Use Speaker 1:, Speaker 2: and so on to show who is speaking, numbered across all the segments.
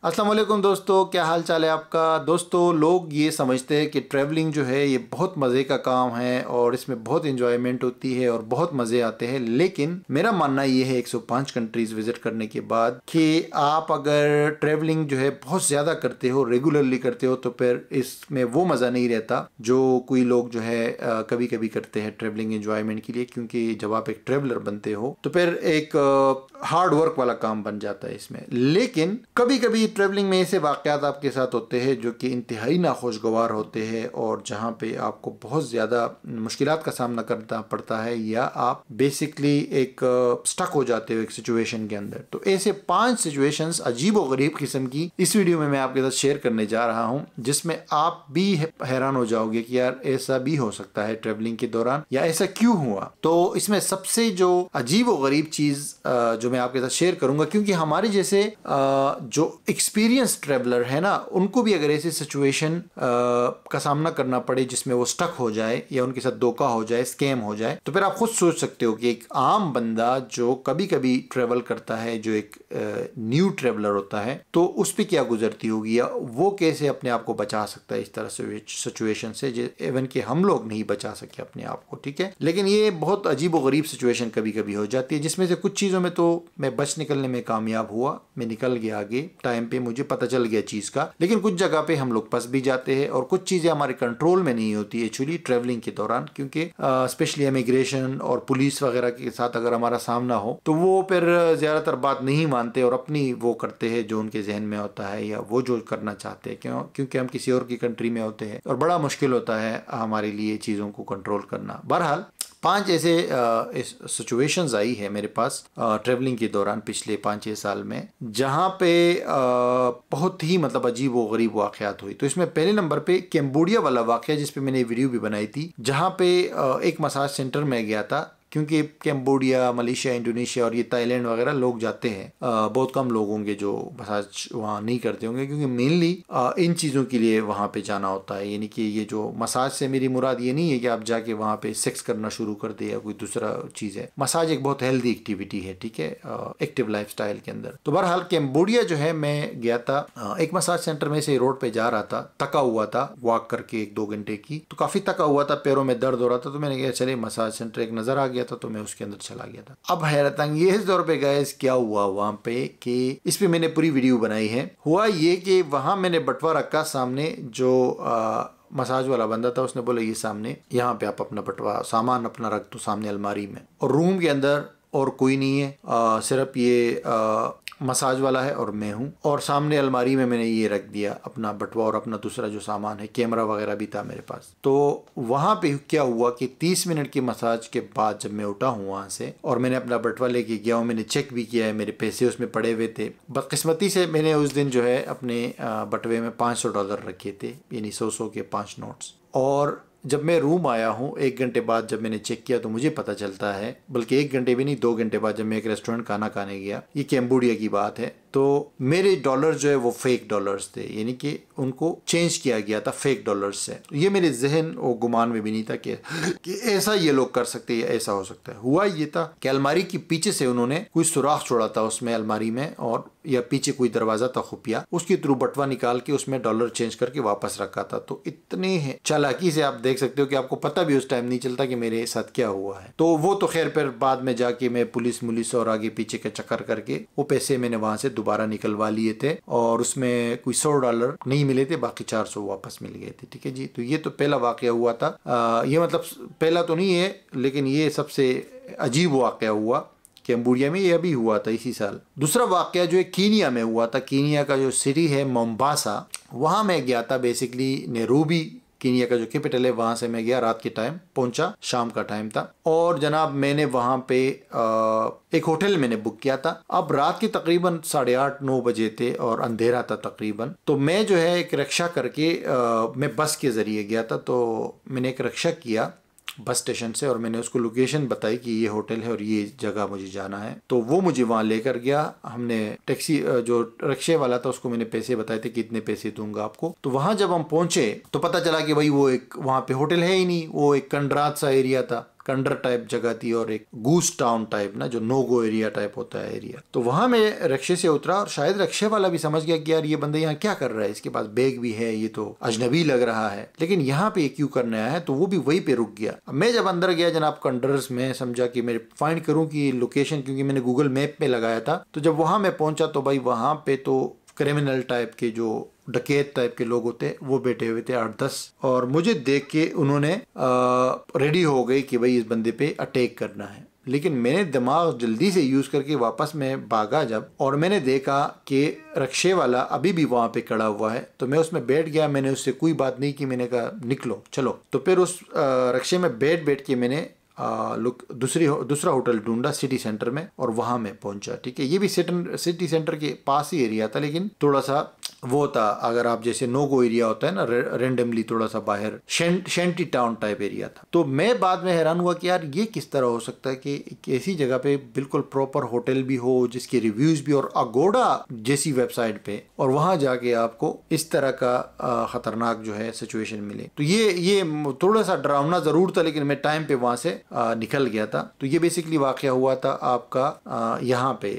Speaker 1: अस्सलाम वालेकुम दोस्तों, क्या हाल चाल है आपका। दोस्तों, लोग ये समझते हैं कि ट्रैवलिंग जो है ये बहुत मज़े का काम है और इसमें बहुत इंजॉयमेंट होती है और बहुत मज़े आते हैं। लेकिन मेरा मानना ये है 105 कंट्रीज़ विज़िट करने के बाद कि आप अगर ट्रैवलिंग जो है बहुत ज़्यादा करते हो, रेगुलरली करते हो, तो फिर इसमें वो मज़ा नहीं रहता जो कोई लोग जो है कभी कभी करते हैं ट्रैवलिंग इंजॉयमेंट के लिए। क्योंकि जब आप एक ट्रैवलर बनते हो तो फिर एक हार्ड वर्क वाला काम बन जाता है इसमें। लेकिन कभी कभी ट्रैवलिंग में ऐसे वाक़यात आपके साथ होते हैं जो कि इंतहाई नाखुशगवार होते हैं और जहाँ पे आपको बहुत ज़्यादा मुश्किलात का सामना करना पड़ता है या आप बेसिकली एक स्टक हो जाते हो एक सिचुएशन के अंदर। तो ऐसे 5 सिचुएशंस अजीब और गरीब किस्म की इस वीडियो में मैं आपके साथ शेयर करने जा रहा हूँ, जिसमें आप भी हैरान हो जाओगे कि यार ऐसा भी हो सकता है ट्रैवलिंग के दौरान, या ऐसा क्यों हुआ। तो इसमें सबसे जो अजीब और गरीब चीज़ जो मैं आपके साथ शेयर करूंगा, क्योंकि हमारे जैसे जो एक्सपीरियंस ट्रैवलर है ना, उनको भी अगर ऐसी सिचुएशन का सामना करना पड़े जिसमें वो स्टक हो जाए या उनके साथ धोखा हो जाए, स्कैम हो जाए, तो फिर आप खुद सोच सकते हो कि एक आम बंदा जो कभी कभी ट्रैवल करता है, जो एक न्यू ट्रैवलर होता है, तो उस पर क्या गुजरती होगी या वो कैसे अपने आप को बचा सकता है इस तरह से सिचुएशन से, इवन कि हम लोग नहीं बचा सके अपने आप को। ठीक है, लेकिन ये बहुत अजीब और गरीब सिचुएशन कभी कभी हो जाती है, जिसमें से कुछ चीज़ों में तो मैं बच निकलने में कामयाब हुआ, मैं निकल गया आगे टाइम पे, मुझे पता चल गया चीज़ का। लेकिन कुछ जगह पे हम लोग फंस भी जाते हैं और कुछ चीज़ें हमारे कंट्रोल में नहीं होती है एक्चुअली ट्रैवलिंग के दौरान, क्योंकि स्पेशली इमिग्रेशन और पुलिस वगैरह के साथ अगर हमारा सामना हो तो वो फिर ज़्यादातर बात नहीं मानते और अपनी वो करते हैं जो उनके जहन में होता है या वो जो करना चाहते हैं, क्योंकि हम किसी और की कंट्री में होते हैं और बड़ा मुश्किल होता है हमारे लिए चीज़ों को कंट्रोल करना। बहरहाल 5 ऐसे सिचुएशंस आई है मेरे पास ट्रैवलिंग के दौरान पिछले 5-6 साल में, जहाँ पे बहुत ही मतलब अजीब व गरीब वाक़यात हुई। तो इसमें पहले नंबर पे कैम्बोडिया वाला वाक़या, जिस पे मैंने वीडियो भी बनाई थी, जहाँ पे एक मसाज सेंटर में गया था, क्योंकि कैम्बोडिया, मलेशिया, इंडोनेशिया और ये थाईलैंड वगैरह लोग जाते हैं। बहुत कम लोग होंगे जो मसाज वहाँ नहीं करते होंगे, क्योंकि मेनली इन चीज़ों के लिए वहाँ पे जाना होता है। यानी कि ये जो मसाज से मेरी मुराद ये नहीं है कि आप जाके वहाँ पे सेक्स करना शुरू कर दे या कोई दूसरा चीज़ है। मसाज एक बहुत हेल्दी एक्टिविटी है, ठीक है, एक्टिव लाइफ स्टाइल के अंदर। तो बहरहाल कैम्बोडिया जो है मैं गया था, एक मसाज सेंटर में से रोड पे जा रहा था, थका हुआ था वॉक करके 1-2 घंटे की, तो काफ़ी थका हुआ था, पैरों में दर्द हो रहा था। तो मैंने कहा चले मसाज सेंटर एक नज़र आ गया था, तो मैं उसके अंदर चला गया था। अब हैरत अंगेज तौर पे गाइस क्या हुआ वहां पे कि इस पे मैंने पूरी वीडियो बनाई है। हुआ ये कि वहां मैंने बटवा रखा, सामने जो मसाज वाला बंदा था उसने बोला ये सामने, यहाँ पे आप अपना बटवा सामान अपना रख दो सामने अलमारी में, और रूम के अंदर और कोई नहीं है, सिर्फ ये मसाज वाला है और मैं हूँ, और सामने अलमारी में मैंने ये रख दिया अपना बटवा और अपना दूसरा जो सामान है, कैमरा वगैरह भी था मेरे पास। तो वहाँ पे क्या हुआ कि 30 मिनट की मसाज के बाद जब मैं उठा हूँ वहाँ से और मैंने अपना बटवा लेके गया हूँ, मैंने चेक भी किया है, मेरे पैसे उसमें पड़े हुए थे। बदकिस्मती से मैंने उस दिन जो है अपने बटवे में $500 रखे थे, यानी 100 के 5 नोट्स। और जब मैं रूम आया हूँ 1 घंटे बाद, जब मैंने चेक किया तो मुझे पता चलता है, बल्कि 1 घंटे भी नहीं 2 घंटे बाद, जब मैं एक रेस्टोरेंट खाना खाने गया, ये कैम्बोडिया की बात है, तो मेरे डॉलर जो है वो फेक डॉलर्स थे, यानी कि उनको चेंज किया गया था फेक डॉलर्स से। ये मेरे जहन और गुमान में भी नहीं था कि ऐसा ये लोग कर सकते हैं, ऐसा हो सकता है। हुआ ये था कि अलमारी के पीछे से उन्होंने कोई सुराख छोड़ा था उसमें अलमारी में, और या पीछे कोई दरवाजा था खुफिया, उसके थ्रू बटवा निकाल के उसमें डॉलर चेंज करके वापस रखा था। तो इतने चालाकी से आप देख सकते हो कि आपको पता भी उस टाइम नहीं चलता कि मेरे साथ क्या हुआ है। तो वो तो खैर फिर बाद में जाके मैं पुलिस और आगे पीछे के चक्कर करके वो पैसे मैंने वहां से दोबारा निकलवा लिए थे, और उसमें कोई $100 नहीं मिले थे, बाकी 400 वापस मिल गए थे। ठीक है जी, तो ये तो पहला वाकया हुआ था। ये मतलब पहला तो नहीं है, लेकिन ये सबसे अजीब वाकया हुआ कैम्बोडिया में, ये अभी हुआ था इसी साल। दूसरा वाकया जो है कीनिया में हुआ था। कीनिया का जो सिटी है मोम्बासा, वहां मैं गया था, बेसिकली नैरोबी कीनिया का जो कैपिटल है, वहां से मैं गया, रात के टाइम पहुंचा, शाम का टाइम था, और जनाब मैंने वहां पे एक होटल मैंने बुक किया था। अब रात के तकरीबन 8:30-9 बजे थे और अंधेरा था तकरीबन। तो मैं जो है एक रिक्शा करके मैं बस के जरिए गया था। तो मैंने एक रिक्शा किया बस स्टेशन से और मैंने उसको लोकेशन बताई कि ये होटल है और ये जगह मुझे जाना है। तो वो मुझे वहाँ लेकर गया। हमने टैक्सी जो रिक्शे वाला था उसको मैंने पैसे बताए थे कि इतने पैसे दूंगा आपको। तो वहाँ जब हम पहुंचे तो पता चला कि भाई वो एक वहाँ पे होटल है ही नहीं, वो एक कंडरात सा एरिया था, कंडर टाइप जगह थी और एक गूस टाउन टाइप ना, जो नो गो एरिया टाइप होता है एरिया। तो वहां मैं रिक्शे से उतरा और शायद रिक्शे वाला भी समझ गया कि यार ये बंदा यहाँ क्या कर रहा है, इसके पास बैग भी है, ये तो अजनबी लग रहा है, लेकिन यहाँ पे क्यों करने आया है, तो वो भी वहीं पे रुक गया। मैं जब अंदर गया जनाब कंडर्स में, समझा कि मैं फाइंड करूं कि लोकेशन, क्योंकि मैंने गूगल मैप पे लगाया था। तो जब वहां मैं पहुंचा तो भाई वहां पे तो क्रिमिनल टाइप के, जो डकैत टाइप के लोग होते वो बैठे हुए थे 8-10, और मुझे देख के उन्होंने रेडी हो गए कि भाई इस बंदे पे अटैक करना है। लेकिन मैंने दिमाग जल्दी से यूज करके वापस मैं भागा जब, और मैंने देखा कि रिक्शे वाला अभी भी वहां पे खड़ा हुआ है, तो मैं उसमें बैठ गया। मैंने उससे कोई बात नहीं की, मैंने कहा निकलो चलो। तो फिर उस रिक्शे में बैठ के मैंने दूसरा होटल ढूंढा सिटी सेंटर में, और वहां मैं पहुंचा। ठीक है, ये भी सिटी सेंटर के पास ही एरिया था, लेकिन थोड़ा सा वो था, अगर आप जैसे नो गो एरिया होता है ना, रेंडमली थोड़ा सा बाहर शेंटी टाउन टाइप एरिया था। तो मैं बाद में हैरान हुआ कि यार ये किस तरह हो सकता है कि ऐसी जगह पे बिल्कुल प्रॉपर होटल भी हो, जिसके रिव्यूज भी, और अगोडा जैसी वेबसाइट पे, और वहां जाके आपको इस तरह का खतरनाक जो है सिचुएशन मिले। तो ये थोड़ा सा डरावना जरूर था, लेकिन मैं टाइम पे वहां से निकल गया था। तो ये बेसिकली वाकया हुआ था आपका यहाँ पे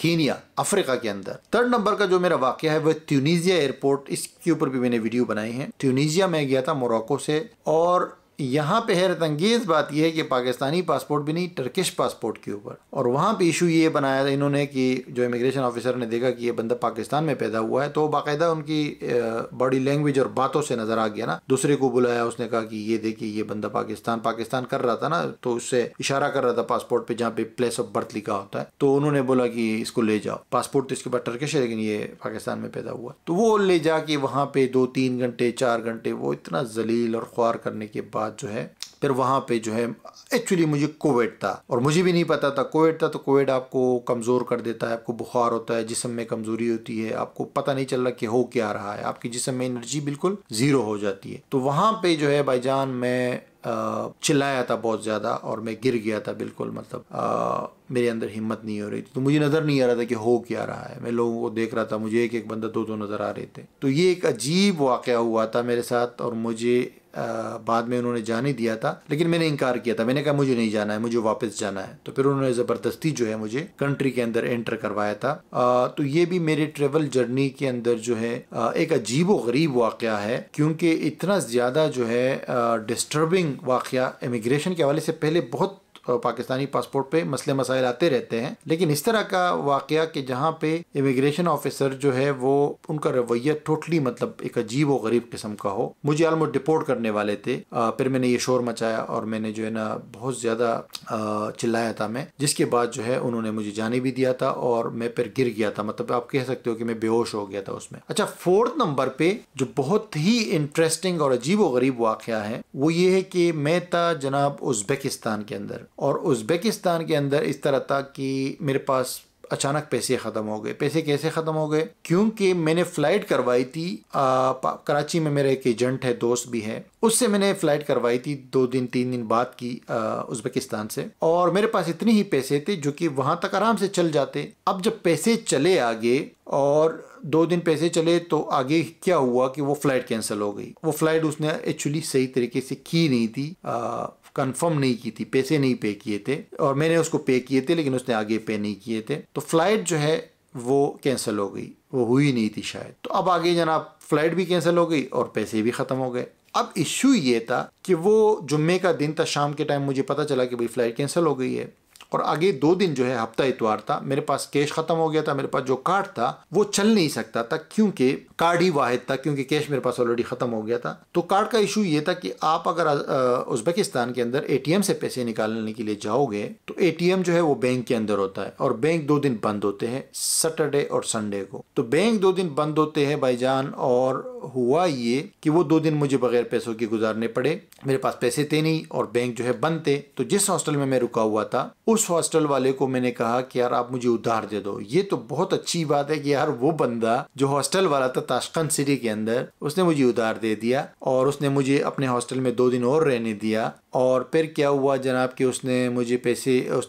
Speaker 1: कीनिया, अफ्रीका के अंदर। थर्ड नंबर का जो मेरा वाकया है वो ट्यूनीजिया एयरपोर्ट, इसके ऊपर भी मैंने वीडियो बनाई है। ट्यूनीजिया में गया था मोरक्को से, और यहाँ पे हैरत अंगेज बात यह है कि पाकिस्तानी पासपोर्ट भी नहीं, टर्किश पासपोर्ट के ऊपर। और वहाँ पे इशू ये बनाया था इन्होंने कि जो इमिग्रेशन ऑफिसर ने देखा कि ये बंदा पाकिस्तान में पैदा हुआ है, तो बाकायदा उनकी बॉडी लैंग्वेज और बातों से नजर आ गया ना। दूसरे को बुलाया, उसने कहा कि ये देखिए ये बंदा पाकिस्तान कर रहा था ना, तो उससे इशारा कर रहा था पासपोर्ट पे जहाँ पे प्लेस ऑफ बर्थ लिखा होता है। तो उन्होंने बोला कि इसको ले जाओ, पासपोर्ट तो इसके बाद टर्किश है लेकिन ये पाकिस्तान में पैदा हुआ। तो वो ले जाके वहाँ पे 2-3 घंटे 4 घंटे वो इतना जलील और ख्वार करने के बाद जो है, फिर वहाँ पे जो है एक्चुअली मुझे कोविड था, और मुझे भी नहीं पता था कोविड था। तो कोविड आपको कमज़ोर कर देता है, आपको बुखार होता है, जिस्म में कमज़ोरी होती है, आपको पता नहीं चल रहा कि हो क्या रहा है, आपकी जिस्म में एनर्जी बिल्कुल ज़ीरो हो जाती है। तो वहाँ पे जो है भाईजान मैं चिल्लाया था बहुत ज़्यादा, और मैं गिर गया था बिल्कुल, मतलब मेरे अंदर हिम्मत नहीं हो रही थी। तो मुझे नज़र नहीं आ रहा था कि हो क्या रहा है, मैं लोगों को देख रहा था, मुझे एक बंदा 2 नज़र आ रहे थे। तो ये एक अजीब वाक़या हुआ था मेरे साथ, और मुझे बाद में उन्होंने जाने दिया था, लेकिन मैंने इनकार किया था। मैंने कहा मुझे नहीं जाना है, मुझे वापस जाना है। तो फिर उन्होंने ज़बरदस्ती जो है मुझे कंट्री के अंदर एंटर करवाया था। तो ये भी मेरे ट्रेवल जर्नी के अंदर जो है एक अजीब व गरीब वाक़या है, क्योंकि इतना ज़्यादा जो है डिस्टर्बिंग वाक़या इमिग्रेशन के हवाले से पहले बहुत पाकिस्तानी पासपोर्ट पे मसले मसाइल आते रहते हैं, लेकिन इस तरह का वाकया कि जहाँ पे इमिग्रेशन ऑफिसर जो है वो उनका रवैया टोटली मतलब एक अजीब व गरीब किस्म का हो। मुझे ऑलमोस्ट डिपोर्ट करने वाले थे। फिर मैंने ये शोर मचाया और मैंने जो है ना बहुत ज़्यादा चिल्लाया था मैं, जिसके बाद जो है उन्होंने मुझे जाने भी दिया था और मैं फिर गिर गया था, मतलब आप कह सकते हो कि मैं बेहोश हो गया था उसमें। अच्छा, फोर्थ नंबर पे जो बहुत ही इंटरेस्टिंग और अजीब व गरीब वाकया है वो ये है कि मैं था जनाब उज़्बेकिस्तान के अंदर, और उज़्बेकिस्तान के अंदर इस तरह था कि मेरे पास अचानक पैसे ख़त्म हो गए। पैसे कैसे ख़त्म हो गए? क्योंकि मैंने फ़्लाइट करवाई थी कराची में, मेरा एक एजेंट है, दोस्त भी है, उससे मैंने फ़्लाइट करवाई थी 2-3 दिन बाद की उज़्बेकिस्तान से, और मेरे पास इतने ही पैसे थे जो कि वहाँ तक आराम से चल जाते। अब जब पैसे चले आगे और 2 दिन पैसे चले तो आगे क्या हुआ कि वो फ़्लाइट कैंसिल हो गई। वो फ़्लाइट उसने एक्चुअली सही तरीके से की नहीं थी, कंफर्म नहीं की थी, पैसे नहीं पे किए थे, और मैंने उसको पे किए थे लेकिन उसने आगे पे नहीं किए थे, तो फ्लाइट जो है वो कैंसिल हो गई, वो हुई नहीं थी शायद। तो अब आगे जनाब फ्लाइट भी कैंसिल हो गई और पैसे भी ख़त्म हो गए। अब इशू ये था कि वो जुम्मे का दिन था, शाम के टाइम मुझे पता चला कि भाई फ्लाइट कैंसिल हो गई है, और आगे 2 दिन जो है हफ्ता इतवार था, मेरे पास कैश खत्म हो गया था, मेरे पास जो कार्ड था वो चल नहीं सकता था क्योंकि कार्ड ही वाहिद था, क्योंकि कैश मेरे पास ऑलरेडी खत्म हो गया था। तो कार्ड का इशू ये था कि आप अगर उज़्बेकिस्तान के अंदर एटीएम से पैसे निकालने के लिए जाओगे तो एटीएम जो है वो बैंक के अंदर होता है, और बैंक 2 दिन बंद होते हैं, सैटरडे और संडे को। तो बैंक 2 दिन बंद होते हैं भाईजान, और हुआ ये कि वो 2 दिन मुझे बगैर पैसों के गुजारने पड़े। मेरे पास पैसे थे नहीं और बैंक जो है बंद थे। तो जिस हॉस्टल में मैं रुका हुआ था उस हॉस्टल वाले को मैंने कहा कि यार आप मुझे उधार दे दो। ये तो बहुत अच्छी बात है कि यार वो बंदा जो हॉस्टल वाला था ताशकंद सिटी के अंदर, उसने मुझे उधार दे दिया और उसने मुझे अपने हॉस्टल में 2 दिन और रहने दिया। और फिर क्या हुआ जनाब कि उसने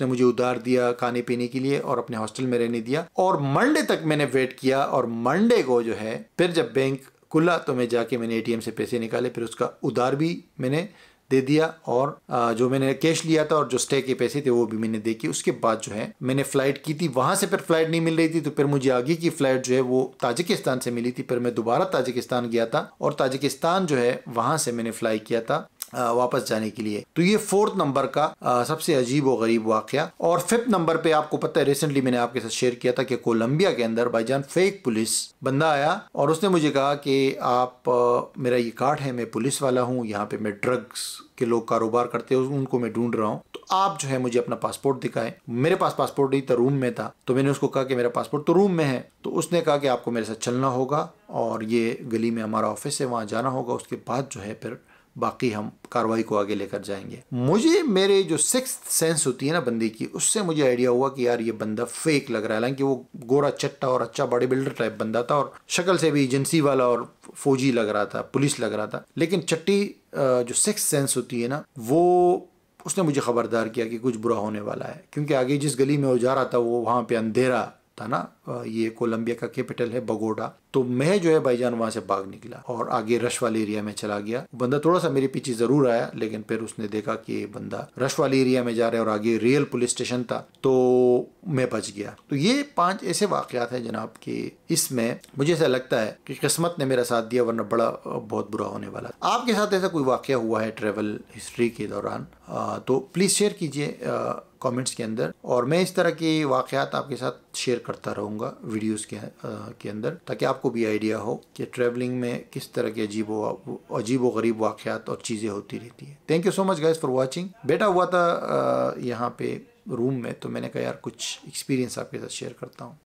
Speaker 1: मुझे उधार दिया खाने पीने के लिए और अपने हॉस्टल में रहने दिया, और मंडे तक मैंने वेट किया, और मंडे को जो है फिर जब बैंक खुला तो मैं जाके मैंने एटीएम से पैसे निकाले, फिर उसका उधार भी मैंने दे दिया और जो मैंने कैश लिया था और जो स्टे के पैसे थे वो भी मैंने दे के उसके बाद जो है मैंने फ्लाइट की थी। वहां से फिर फ्लाइट नहीं मिल रही थी तो फिर मुझे आगे की फ्लाइट जो है वो ताजिकिस्तान से मिली थी। फिर मैं दोबारा ताजिकिस्तान गया था और ताजिकिस्तान जो है वहां से मैंने फ्लाई किया था वापस जाने के लिए। तो ये 4th नंबर का सबसे अजीब और गरीब वाकया। और 5th नंबर पे आपको पता है रिसेंटली मैंने आपके साथ शेयर किया था कि कोलंबिया के अंदर भाईजान फेक पुलिस बंदा आया और उसने मुझे कहा कि आप मेरा ये कार्ड है, मैं पुलिस वाला हूँ, यहाँ पे मैं ड्रग्स के लोग कारोबार करते हैं उनको मैं ढूंढ रहा हूँ, तो आप जो है मुझे अपना पासपोर्ट दिखाएं। मेरे पास पासपोर्ट नहीं था, रूम में था। तो मैंने उसको कहा कि मेरा पासपोर्ट तो रूम में है। तो उसने कहा कि आपको मेरे साथ चलना होगा और ये गली में हमारा ऑफिस है, वहाँ जाना होगा, उसके बाद जो है फिर बाकी हम कार्रवाई को आगे लेकर जाएंगे। मुझे मेरे जो 6th सेंस होती है ना बंदे की, उससे मुझे आइडिया हुआ कि यार ये बंदा फेक लग रहा है। हालांकि वो गोरा चट्टा और अच्छा बॉडी बिल्डर टाइप बंदा था और शक्ल से भी एजेंसी वाला और फौजी लग रहा था, पुलिस लग रहा था। लेकिन चट्टी जो 6th सेंस होती है ना, वो उसने मुझे खबरदार किया कि कुछ बुरा होने वाला है। क्योंकि आगे जिस गली में वो जा रहा था वो वहाँ पे अंधेरा था ना, ये कोलंबिया का कैपिटल है बगोडा। तो मैं जो है भाईजान वहां से भाग निकला और आगे रश वाले एरिया में चला गया। बंदा थोड़ा सा मेरे पीछे जरूर आया, लेकिन फिर उसने देखा कि ये बंदा रश वाले एरिया में जा रहा है और आगे रियल पुलिस स्टेशन था, तो मैं बच गया। तो ये 5 ऐसे वाकयात हैं जनाब कि इसमें मुझे ऐसा लगता है कि किस्मत ने मेरा साथ दिया, वरना बड़ा बहुत बुरा होने वाला। आपके साथ ऐसा कोई वाकया हुआ है ट्रेवल हिस्ट्री के दौरान तो प्लीज़ शेयर कीजिए कमेंट्स के अंदर, और मैं इस तरह के वाकयात आपके साथ शेयर करता रहूँगा वीडियोस के अंदर, ताकि आपको भी आइडिया हो कि ट्रैवलिंग में किस तरह के अजीब व गरीब वाकयात और चीज़ें होती रहती है। Thank you so much guys for watching. बैठा हुआ था यहाँ पे रूम में, तो मैंने कहा यार कुछ एक्सपीरियंस आपके साथ शेयर करता हूँ।